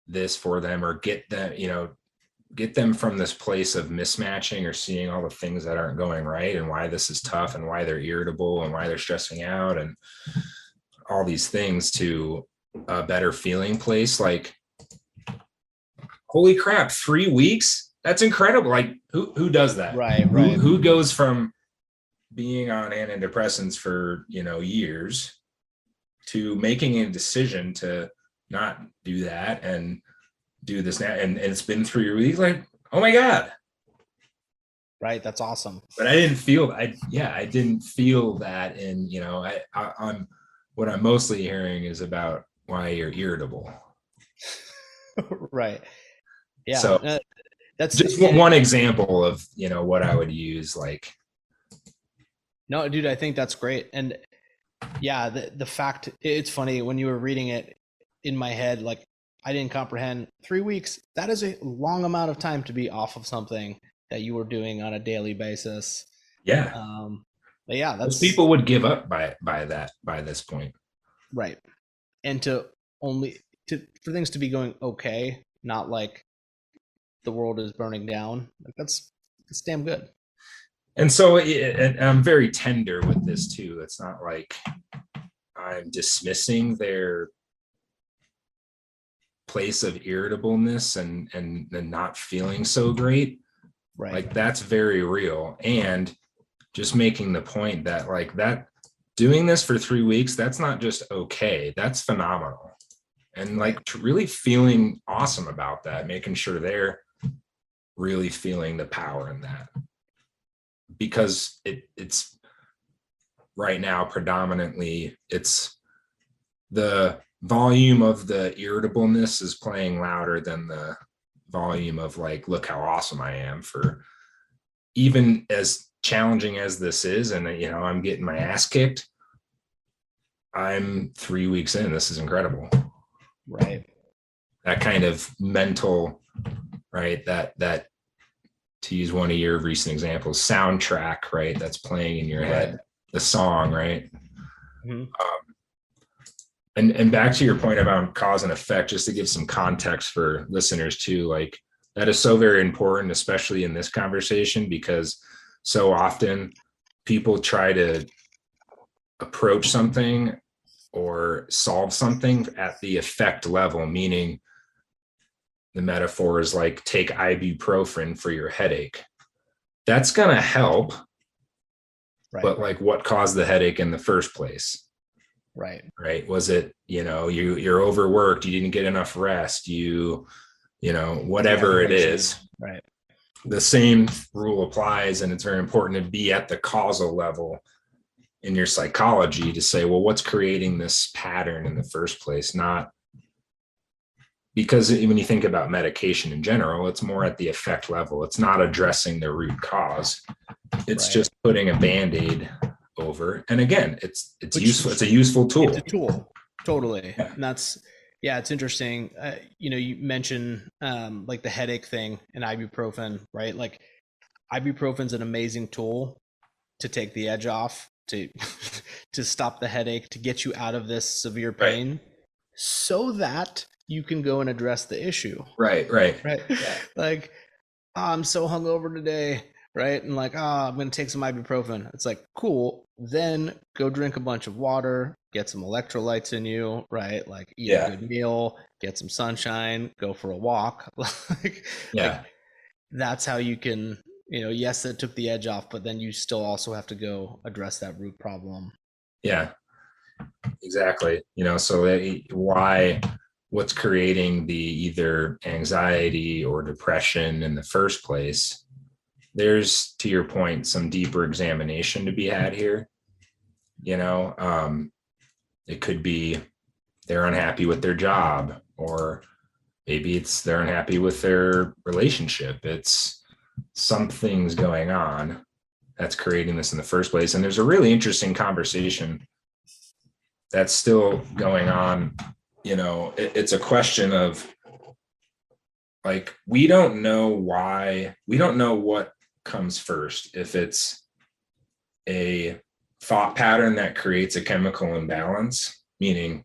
this for them, or get them from this place of mismatching, or seeing all the things that aren't going right and why this is tough and why they're irritable and why they're stressing out and all these things, to a better feeling place? Like, holy crap, 3 weeks? That's incredible. Like, who does that? Right, Who right. who goes from being on antidepressants for, years, to making a decision to not do that and do this now? And it's been 3 weeks. Like, oh my God. Right, that's awesome. But I didn't feel, I didn't feel that. And, I'm, what I'm mostly hearing is about why you're irritable. Right. Yeah. So That's just one example of, what I would use. Like, no, dude, I think that's great. And yeah, the fact, it's funny when you were reading it in my head, like, I didn't comprehend 3 weeks. That is a long amount of time to be off of something that you were doing on a daily basis. yeah, But yeah, most that's people would give up by this point. right. And to only for things to be going okay, not like the world is burning down, like that's damn good. And so, and I'm very tender with this too. It's not like I'm dismissing their place of irritableness and not feeling so great. Right. Like, that's very real. And just making the point that, like, that doing this for 3 weeks, that's not just okay, that's phenomenal. And like, really feeling awesome about that, making sure they're really feeling the power in that, because it's right now predominantly, it's the volume of the irritableness is playing louder than the volume of, like, look how awesome I am, for even as challenging as this is. And I'm getting my ass kicked. I'm 3 weeks in. This is incredible. Right. That kind of mental, right? That, to use one of your recent examples, soundtrack, right? That's playing in your head, the song, right? Mm-hmm. And back to your point about cause and effect, just to give some context for listeners too, like, That is so very important, especially in this conversation, because so often people try to approach something or solve something at the effect level, meaning the metaphor is like take ibuprofen for your headache. That's going to help. Right. But like what caused the headache in the first place? Right. Was it, you're overworked, you didn't get enough rest, whatever it is. Right. The same rule applies, and it's very important to be at the causal level in your psychology to say, well, what's creating this pattern in the first place? Not because when you think about medication in general, it's more at the effect level. It's not addressing the root cause. It's just putting a Band-Aid over. And again, it's useful. It's a useful tool. It's a tool. Totally. Yeah. And it's interesting. You mentioned like the headache thing and ibuprofen, right? Like ibuprofen's an amazing tool to take the edge off, to stop the headache, to get you out of this severe pain, so that you can go and address the issue. Right. Yeah. Like, I'm so hungover today, right? And like, I'm going to take some ibuprofen. It's like, cool. Then go drink a bunch of water, get some electrolytes in you, right? Like eat a good meal, get some sunshine, go for a walk. like that's how you can, yes, that took the edge off, but then you still also have to go address that root problem. Yeah, exactly. So what's creating the either anxiety or depression in the first place? There's, to your point, some deeper examination to be had here. It could be they're unhappy with their job, or maybe it's they're unhappy with their relationship. It's something's going on that's creating this in the first place. And there's a really interesting conversation that's still going on. It's a question of like, we don't know what comes first. If it's a thought pattern that creates a chemical imbalance, meaning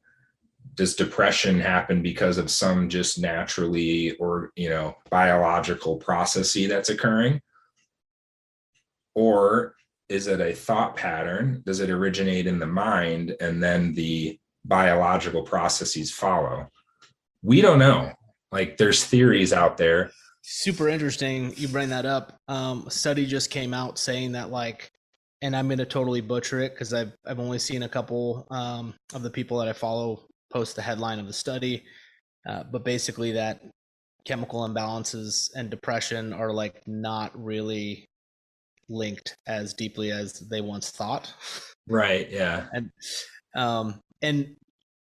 does depression happen because of some just naturally or, biological processy that's occurring? Or is it a thought pattern? Does it originate in the mind and then the biological processes follow? We don't know. Like, there's theories out there. Super interesting you bring that up. A study just came out saying that, like, and I'm going to totally butcher it because I've only seen a couple of the people that I follow post the headline of the study, but basically that chemical imbalances and depression are like not really linked as deeply as they once thought. Right. Yeah. And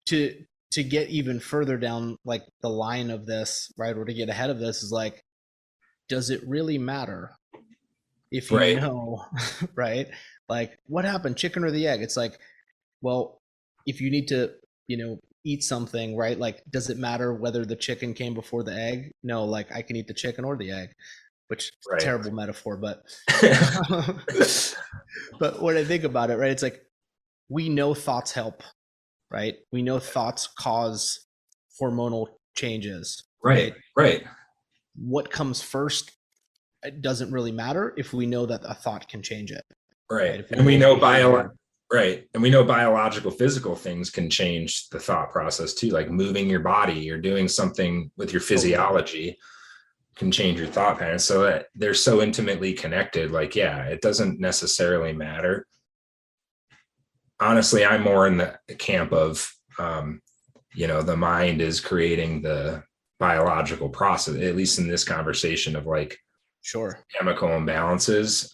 to get even further down like the line of this, right, or to get ahead of this, is like, does it really matter if you know, right? Like, what happened, chicken or the egg? It's like, well, if you need to, eat something, right? Like, does it matter whether the chicken came before the egg? No, like I can eat the chicken or the egg, which is a terrible metaphor, but but when I think about it, right, it's like, we know thoughts help, right? We know thoughts cause hormonal changes. Right. What comes first, it doesn't really matter if we know that a thought can change it. Right. And we know And we know biological, physical things can change the thought process too, like moving your body or doing something with your physiology can change your thought patterns. So that they're so intimately connected. Like, it doesn't necessarily matter. Honestly, I'm more in the camp of, the mind is creating the biological process, at least in this conversation of like, chemical imbalances.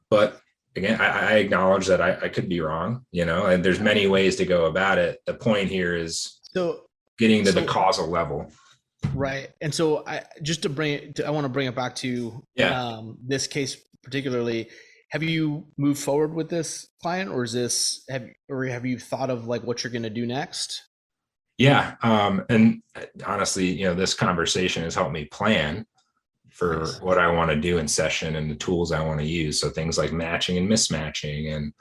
But again, I acknowledge that I could be wrong, and there's many ways to go about it. The point here is getting to the causal level. Right. And so I want to bring it back to this case particularly. Have you moved forward with this client, or have you thought of like what you're going to do next? Yeah. And honestly, this conversation has helped me plan for what I want to do in session and the tools I want to use. So things like matching and mismatching, and,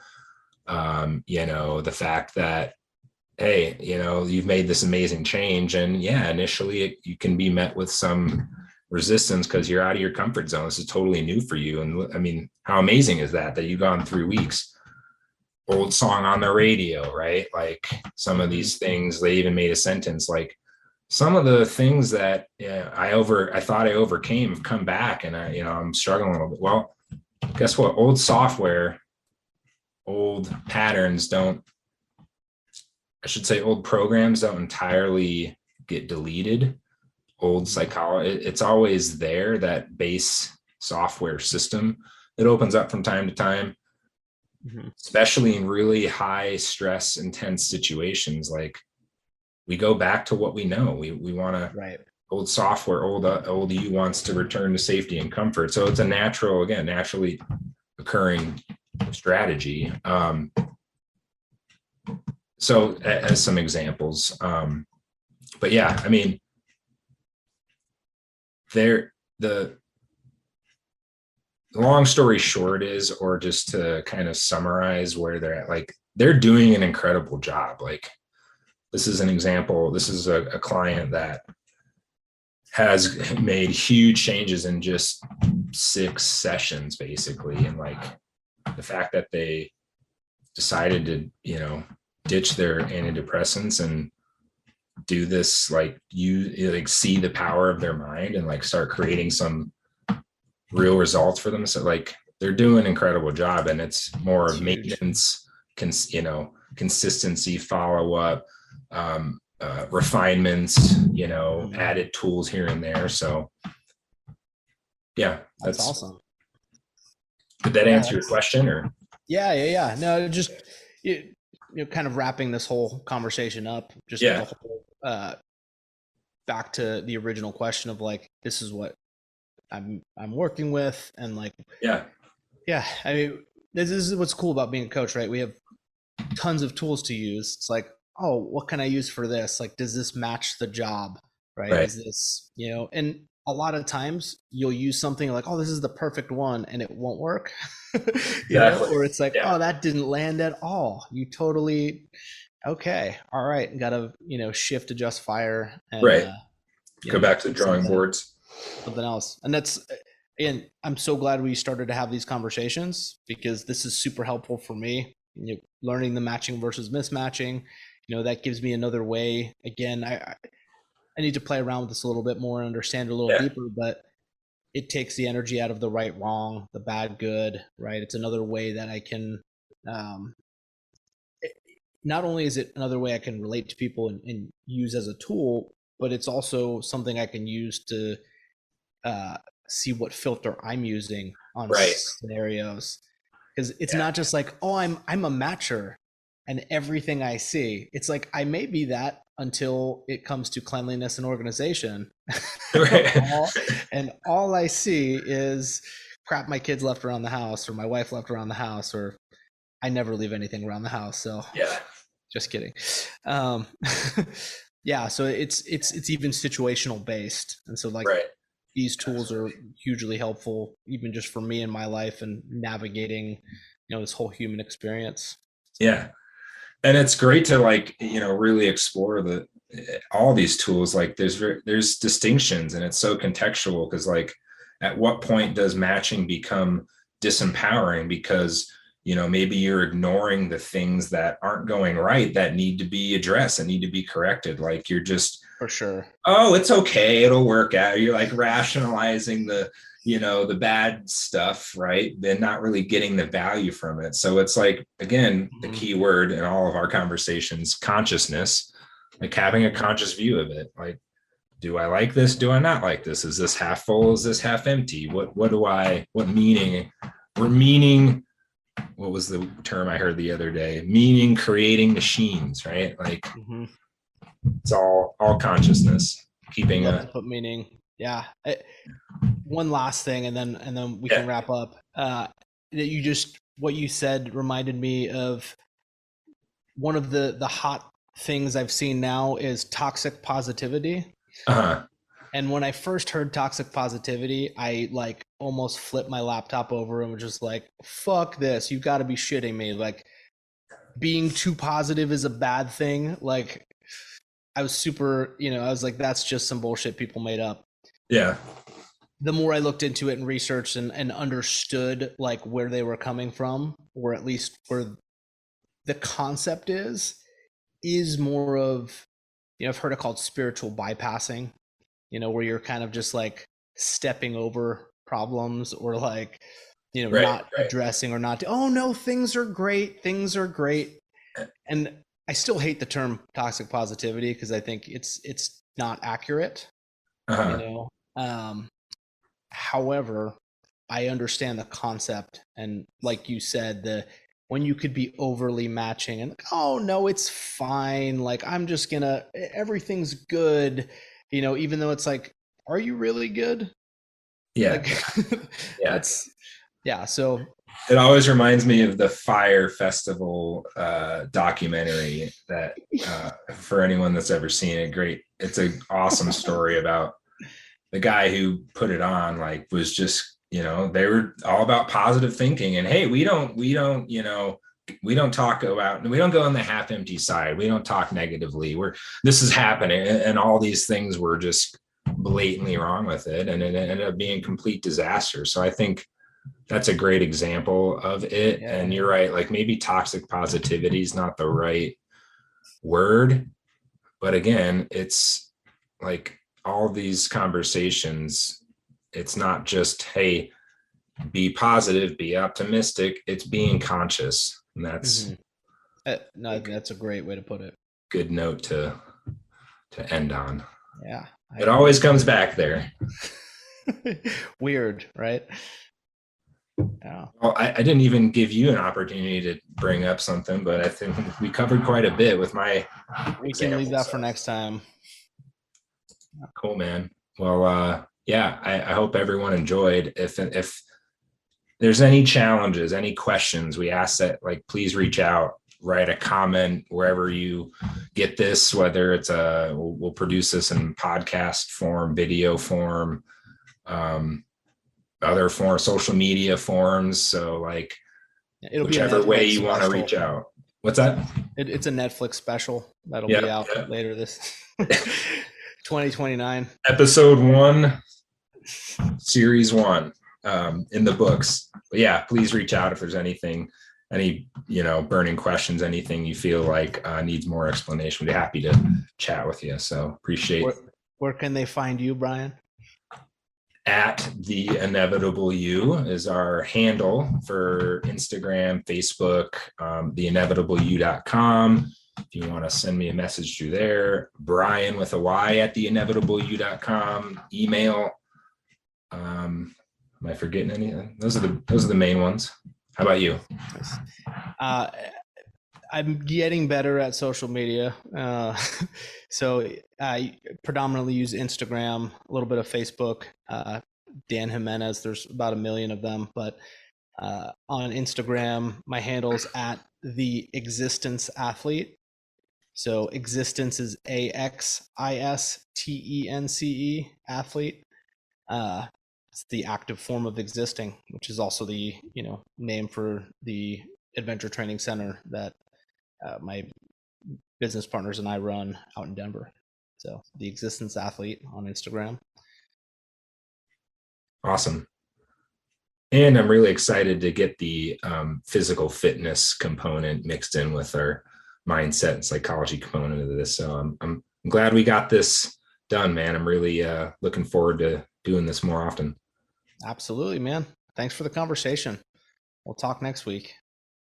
the fact that hey, you've made this amazing change. And yeah, initially you can be met with some resistance because you're out of your comfort zone. This is totally new for you. And I mean, how amazing is that you've gone 3 weeks, old song on the radio, right? Like some of these things, they even made a sentence like, some of the things that I thought I overcame have come back, and I'm struggling a little bit. Well, guess what? Old software, old patterns don't, I should say old programs don't entirely get deleted. Old psychology, it's always there, that base software system. It opens up from time to time, especially in really high stress, intense situations. Like we go back to what we know. We want to, Right. Old software, old you wants to return to safety and comfort. So it's a naturally occurring strategy. So as some examples, but yeah, I mean, the long story short is, or just to kind of summarize where they're at, like they're doing an incredible job. Like this is an example. This is a client that has made huge changes in just 6 sessions, basically. And like the fact that they decided to, ditch their antidepressants and do this, like see the power of their mind and like start creating some real results for them. So like they're doing an incredible job, and it's more of maintenance, consistency, follow up, refinements, added tools here and there. So yeah, that's awesome. Did that answer your question? Or yeah. No, just kind of wrapping this whole conversation up, just the whole, back to the original question of like, this is what I'm working with, and like yeah. I mean, this is what's cool about being a coach, right? We have tons of tools to use. It's like, oh, what can I use for this? Like, does this match the job? Right? Is this, and a lot of times you'll use something like, oh, this is the perfect one, and it won't work. Or it's like, oh, that didn't land at all. You totally, okay, all right, gotta, shift, adjust, fire, and go back to the drawing boards. Something else. And that's, and I'm so glad we started to have these conversations, because this is super helpful for me. Learning the matching versus mismatching, that gives me another way. Again, I need to play around with this a little bit more and understand it a little deeper, but it takes the energy out of the right, wrong, the bad, good, right? It's another way that I can, not only is it another way I can relate to people and use as a tool, but it's also something I can use to see what filter I'm using on scenarios. Because it's not just like, oh, I'm a matcher and everything I see. It's like, I may be that until it comes to cleanliness and organization. And all I see is crap my kids left around the house, or my wife left around the house, or I never leave anything around the house. So just kidding. Yeah. So it's even situational based. And so like these tools are hugely helpful, even just for me in my life and navigating, this whole human experience. Yeah. And it's great to like, really explore all these tools. Like there's distinctions, and it's so contextual, because like at what point does matching become disempowering? Because, maybe you're ignoring the things that aren't going right, that need to be addressed and need to be corrected. Like you're just, for sure, oh, it's okay, it'll work out. You're like rationalizing the bad stuff, right? Then not really getting the value from it. So it's like, again, the key word in all of our conversations, consciousness, like having a conscious view of it. Like, do I like this? Do I not like this? Is this half full? Is this half empty? What meaning? We're meaning, what was the term I heard the other day? Meaning creating machines, right? Like it's all consciousness, keeping to put meaning. Yeah. One last thing, and then we can wrap up. What you said reminded me of one of the hot things I've seen now is toxic positivity. And when I first heard toxic positivity, I like almost flipped my laptop over and was just like, fuck this, you got to be shitting me. Like, being too positive is a bad thing. Like I was super, I was like, that's just some bullshit people made up. Yeah. The more I looked into it and researched and understood like where they were coming from, or at least where the concept is more of, I've heard it called spiritual bypassing, where you're kind of just like stepping over problems, or like, Right, not addressing, or not, oh no, things are great. And I still hate the term toxic positivity because I think it's not accurate, however, I understand the concept, and like you said, when you could be overly matching and oh no, it's fine, like I'm just gonna, everything's good, even though it's like, are you really good? Yeah. Like Yeah. So it always reminds me of the Fire Festival documentary that for anyone that's ever seen it, it's an awesome story about the guy who put it on, like was just, they were all about positive thinking, and hey, we don't talk about, we don't go on the half empty side. We don't talk negatively. This is happening. And all these things were just blatantly wrong with it. And it ended up being a complete disaster. So I think that's a great example of it. Yeah. And you're right. Like maybe toxic positivity is not the right word, but again, it's like all these conversations, it's not just, hey, be positive, be optimistic. It's being conscious. And that's that's a great way to put it. Good note to end on. Yeah. It always comes back there. Weird, right? Yeah. Well, I didn't even give you an opportunity to bring up something, but I think we covered quite a bit with my We can leave that for next time. Cool, man. Well, yeah, I hope everyone enjoyed. If there's any challenges, any questions, we ask that, like, please reach out, write a comment wherever you get this, whether it's we'll produce this in podcast form, video form, other form, social media forms. So like whichever way you want to reach out. What's that? It's a Netflix special that'll be out later this 2029. Episode 1, series 1. In the books. But yeah, please reach out if there's anything, any burning questions, anything you feel like needs more explanation. We'd be happy to chat with you. So appreciate. Where can they find you, Brian? At The Inevitable You is our handle for Instagram, Facebook, theinevitableyou.com. If you want to send me a message through there, Brian with a Y at theinevitableyou.com. Email. Am I forgetting anything? Those are the main ones. How about you? I'm getting better at social media. So I predominantly use Instagram, a little bit of Facebook. Dan Jimenez, there's about 1 million of them. But on Instagram, my handle's at the Axistence Athlete. So Axistence is AXISTENCE athlete. It's the active form of existing, which is also the name for the adventure training center that my business partners and I run out in Denver. So the Axistence Athlete on Instagram. Awesome. And I'm really excited to get the physical fitness component mixed in with our mindset and psychology component of this. So I'm glad we got this done, man. I'm really looking forward to doing this more often. Absolutely, man. Thanks for the conversation. We'll talk next week.